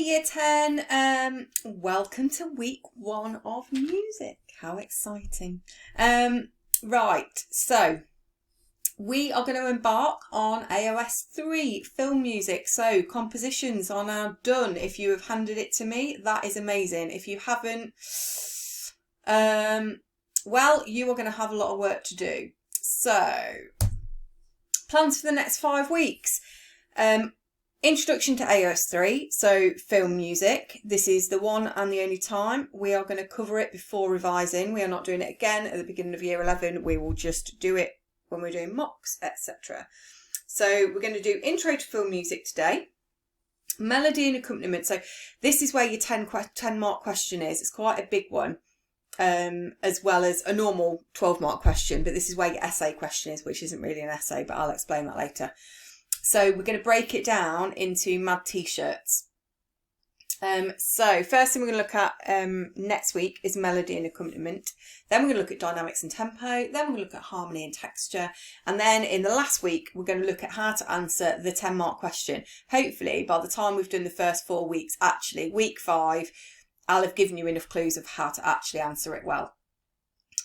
Year 10. Welcome to week 1 of music. How exciting. Right, so we are going to embark on AOS 3 film music. So compositions are now done. If you have handed it to me, that is amazing. If you haven't, well, you are going to have a lot of work to do. So plans for the next 5 weeks. Introduction to AOS 3, so film music. This is the one and the only time we are going to cover it before revising. We are not doing it again at the beginning of year 11. We will just do it when we're doing mocks, etc. So we're going to do intro to film music today. Melody and accompaniment. So this is where your 10 mark question is. It's quite a big one, as well as a normal 12 mark question. But this is where your essay question is, which isn't really an essay, but I'll explain that later. So we're going to break it down into mad t-shirts. So first thing we're going to look at next week is melody and accompaniment. Then we're going to look at dynamics and tempo. Then we're going to look at harmony and texture. And then in the last week, we're going to look at how to answer the 10 mark question. Hopefully by the time we've done the first 4 weeks, actually week 5, I'll have given you enough clues of how to actually answer it well.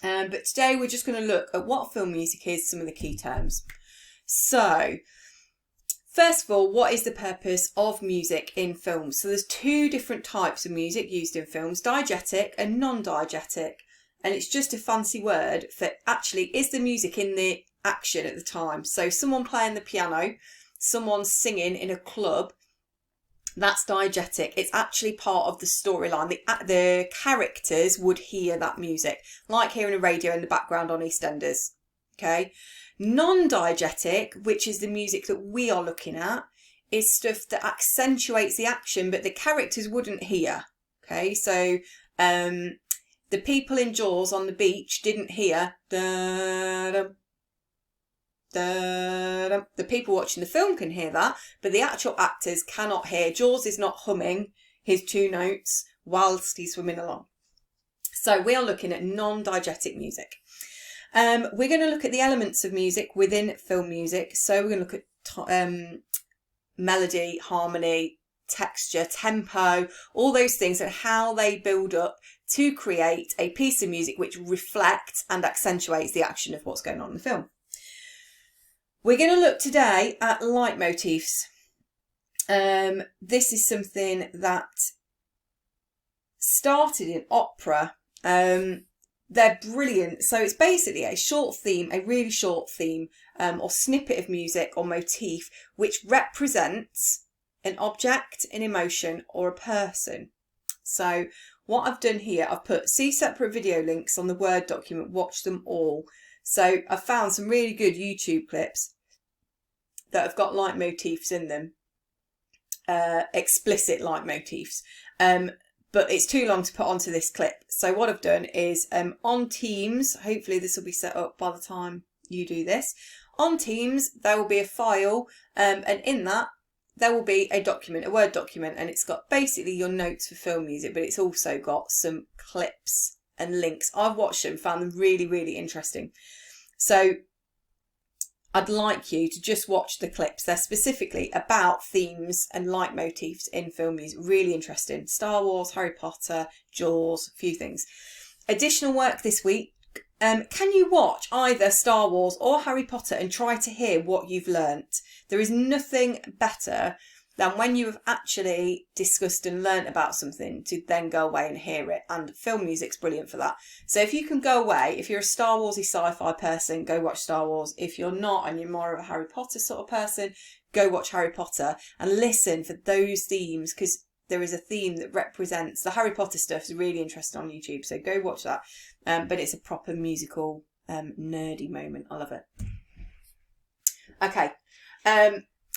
But today we're just going to look at what film music is, some of the key terms. So first of all, what is the purpose of music in films? So there's 2 different types of music used in films, diegetic and non-diegetic. And it's just a fancy word for actually is the music in the action at the time. So someone playing the piano, someone singing in a club, that's diegetic. It's actually part of the storyline. The characters would hear that music, like hearing a radio in the background on EastEnders. Okay. Non-diegetic, which is the music that we are looking at, is stuff that accentuates the action, but the characters wouldn't hear. Okay, so the people in Jaws on the beach didn't hear da-dum, da-dum. The people watching the film can hear that, but the actual actors cannot hear. Jaws is not humming his 2 notes whilst he's swimming along. So we are looking at non-diegetic music. We're going to look at the elements of music within film music. So we're going to look at melody, harmony, texture, tempo, all those things and how they build up to create a piece of music which reflects and accentuates the action of what's going on in the film. We're going to look today at leitmotifs. This is something that started in opera. They're brilliant. So it's basically a short theme, a really short theme or snippet of music or motif which represents an object, an emotion or a person. So what I've done here, I've put see separate video links on the Word document, watch them all. So I've found some really good YouTube clips that have got leitmotifs in them, explicit leitmotifs. But it's too long to put onto this clip. So what I've done is on Teams, hopefully this will be set up by the time you do this. On Teams, there will be a file and in that there will be a document, a Word document, and it's got basically your notes for film music, but it's also got some clips and links. I've watched them, found them really, really interesting. So I'd like you to just watch the clips. They're specifically about themes and leitmotifs in film music. Really interesting. Star Wars, Harry Potter, Jaws, a few things. Additional work this week. Can you watch either Star Wars or Harry Potter and try to hear what you've learnt? There is nothing better than when you have actually discussed and learnt about something to then go away and hear it. And film music's brilliant for that. So if you can go away, if you're a Star Warsy sci-fi person, go watch Star Wars. If you're not and you're more of a Harry Potter sort of person, go watch Harry Potter and listen for those themes, because there is a theme that represents the Harry Potter stuff is really interesting on YouTube. So go watch that. But it's a proper musical, nerdy moment. I love it. Okay.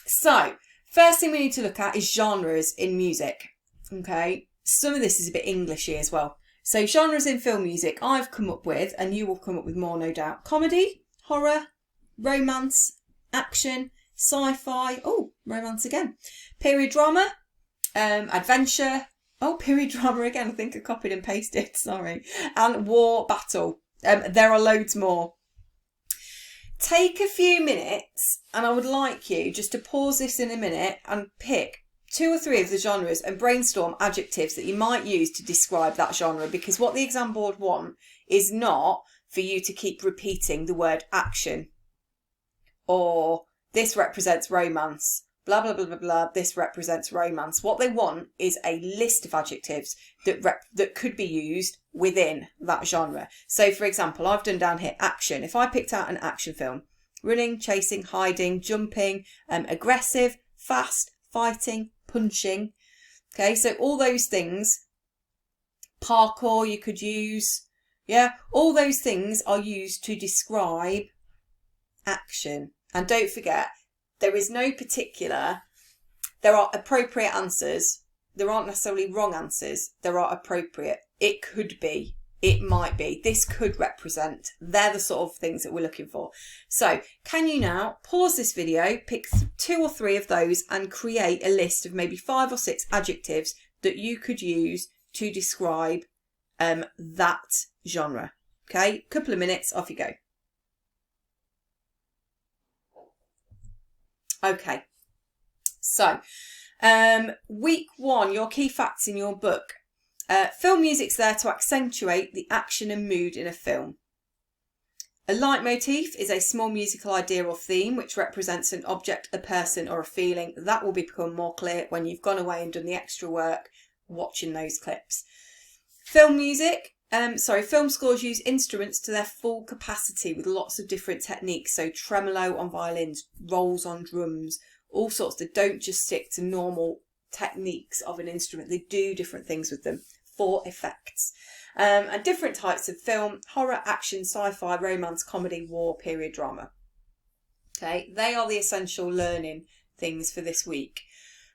So first thing we need to look at is genres in music. Okay, some of this is a bit Englishy as well. So genres in film music I've come up with, and you will come up with more no doubt. Comedy, horror, romance, action, sci-fi, oh, romance again, period drama, adventure, oh, period drama again, I think I copied and pasted, sorry, and war, battle. There are loads more. Take a few minutes and I would like you just to pause this in a minute and pick 2 or 3 of the genres and brainstorm adjectives that you might use to describe that genre, because what the exam board want is not for you to keep repeating the word action or this represents romance, blah, blah, blah, blah, blah, this represents romance. What they want is a list of adjectives that could be used within that genre. So, for example, I've done down here action. If I picked out an action film, running, chasing, hiding, jumping, aggressive, fast, fighting, punching. Okay, so all those things, parkour you could use, yeah, all those things are used to describe action. And don't forget, there is no particular, there are appropriate answers. There aren't necessarily wrong answers. There are appropriate. It could be, it might be, this could represent. They're the sort of things that we're looking for. So can you now pause this video, pick 2 or 3 of those and create a list of maybe 5 or 6 adjectives that you could use to describe that genre. Okay, couple of minutes, off you go. Okay, so week 1, your key facts in your book. Film music's there to accentuate the action and mood in a film. A leitmotif is a small musical idea or theme which represents an object, a person or a feeling. That will become more clear when you've gone away and done the extra work watching those clips. Film scores use instruments to their full capacity with lots of different techniques. So tremolo on violins, rolls on drums, all sorts that don't just stick to normal techniques of an instrument. They do different things with them for effects. And different types of film: horror, action, sci-fi, romance, comedy, war, period drama. Okay, they are the essential learning things for this week.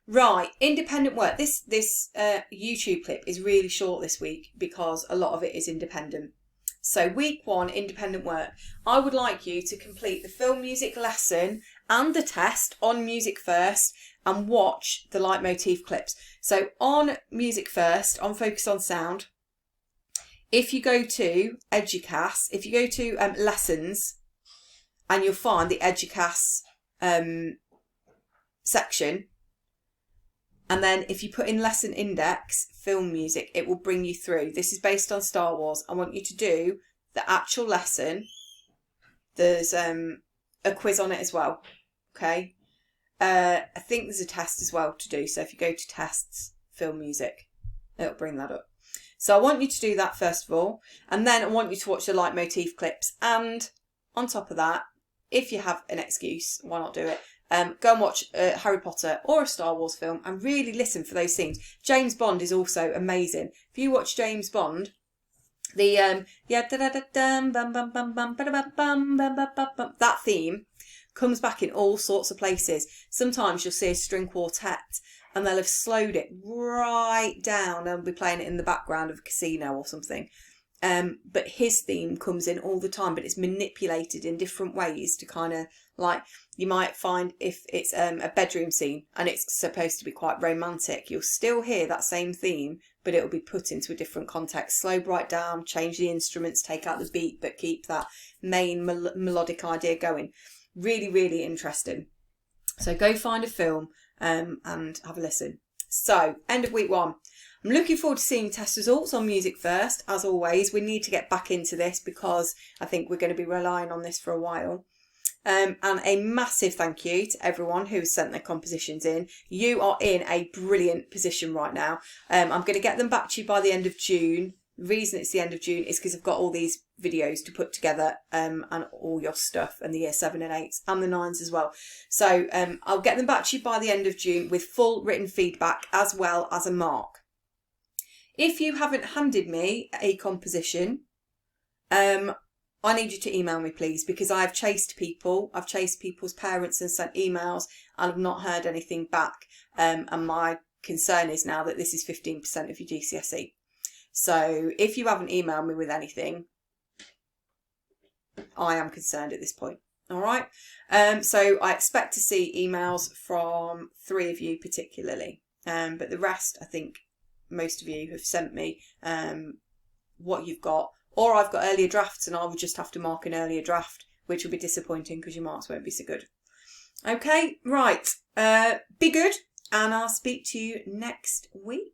Right, independent work. This YouTube clip is really short this week because a lot of it is independent. So week 1, independent work. I would like you to complete the film music lesson and the test on Music First and watch the leitmotif clips. So on Music First, on Focus on Sound, if you go to Educast, if you go to lessons, and you'll find the Educast section, and then if you put in lesson index, film music, it will bring you through. This is based on Star Wars. I want you to do the actual lesson. There's a quiz on it as well. Okay. I think there's a test as well to do. So if you go to tests, film music, it'll bring that up. So I want you to do that first of all. And then I want you to watch the leitmotif clips. And on top of that, if you have an excuse, why not do it? Go and watch Harry Potter or a Star Wars film and really listen for those scenes. James Bond is also amazing. If you watch James Bond, that theme comes back in all sorts of places. Sometimes you'll see a string quartet and they'll have slowed it right down and be playing it in the background of a casino or something. But his theme comes in all the time, but it's manipulated in different ways to kind of, like, you might find if it's a bedroom scene and it's supposed to be quite romantic, you'll still hear that same theme, but it'll be put into a different context. Slow right down, change the instruments, take out the beat, but keep that main melodic idea going. Really, really interesting. So go find a film and have a listen. So, end of week 1. I'm looking forward to seeing test results on Music First. As always, we need to get back into this because I think we're going to be relying on this for a while. And a massive thank you to everyone who has sent their compositions in. You are in a brilliant position right now. I'm going to get them back to you by the end of June. The reason it's the end of June is because I've got all these videos to put together and all your stuff, and the year 7 and 8s and the 9s as well. So I'll get them back to you by the end of June with full written feedback as well as a mark. If you haven't handed me a composition, I need you to email me, please, because I've chased people. I've chased people's parents and sent emails and I've not heard anything back. And my concern is now that this is 15% of your GCSE. So if you haven't emailed me with anything, I am concerned at this point. All right. So I expect to see emails from 3 of you particularly. But the rest, I think most of you have sent me what you've got. Or I've got earlier drafts and I will just have to mark an earlier draft, which will be disappointing because your marks won't be so good. Okay, right. Be good. and I'll speak to you next week.